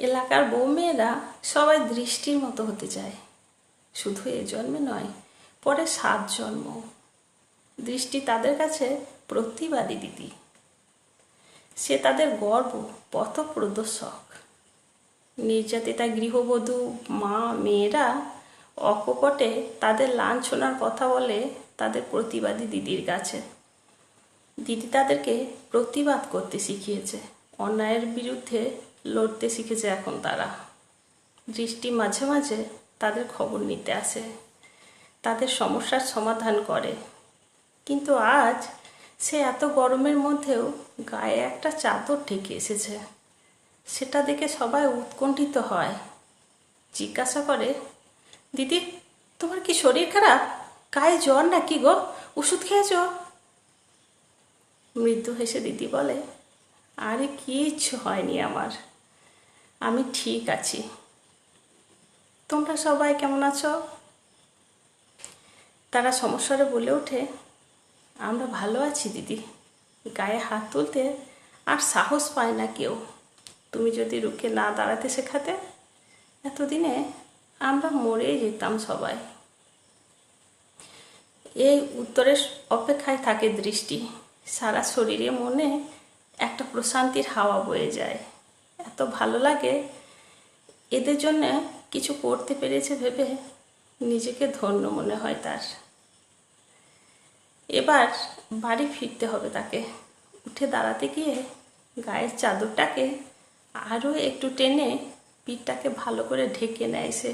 এলাকার বউমেয়েরা সবাই দৃষ্টির মতো হতে চায়, শুধু এ জন্মে নয়, পরে 7 জন্ম। দৃষ্টি তাদের কাছে প্রতিবাদী দিদি, সে তাদের গর্ব, পথপ্রদর্শক। নির্যাতিতা গৃহবধূ মা মেয়েরা অকপটে তাদের লাঞ্ছনার কথা বলে তাদের প্রতিবাদী দিদির কাছে। দিদি তাদেরকে প্রতিবাদ করতে শিখিয়েছে, অন্যায়ের বিরুদ্ধে লড়তে শিখেছে। এখন তারা দৃষ্টি মাঝে মাঝে তাদের খবর নিতে আসে, তাদের সমস্যার সমাধান করে। কিন্তু আজ সে এত গরমের মধ্যেও গায়ে একটা চাদর ঢেকে এসেছে। সেটা দেখে সবাই উৎকণ্ঠিত হয়, জিজ্ঞাসা করে, দিদি তোমার কি শরীর খারাপ? গায়ে জ্বর নাকি গো? ওষুধ খেয়েছ? মৃদু হেসে দিদি বলে, আরে কিচ্ছু হয়নি আমার, আমি ঠিক আছি। তোমরা সবাই কেমন আছো? তারা সমস্যারে বলে ওঠে, আমরা ভালো আছি দিদি। গায়ে হাত তুলতে আর সাহস পায় না কেউ। তুমি যদি রুখে না দাঁড়াতে শেখাতে, এতদিনে আমরা মরেই যেতাম সবাই। এই উত্তরের অপেক্ষায় থাকে দৃষ্টি। সারা শরীরে মনে একটা প্রশান্তির হাওয়া বয়ে যায়। এত ভালো লাগে, এদের জন্য কিছু করতে পেরেছে ভেবে নিজেকে ধন্য মনে হয় তার। এবার বাড়ি ফিরতে হবে তাকে। উঠে দাঁড়াতে গিয়ে গায়ের চাদরটাকে আরও একটু টেনে পিঠটাকে ভালো করে ঢেকে নেয় সে।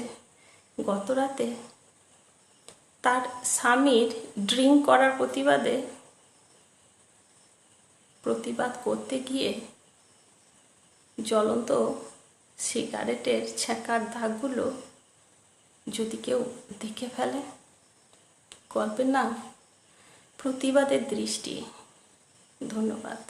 গত রাতে তার স্বামীর ড্রিঙ্ক করার প্রতিবাদ করতে গিয়ে জ্বলন্ত সিগারেটের ছ্যাঁকার দাগগুলো যদি কেউ দেখে ফেলে। গল্পের নাম প্রতিবাদের দৃষ্টি। ধন্যবাদ।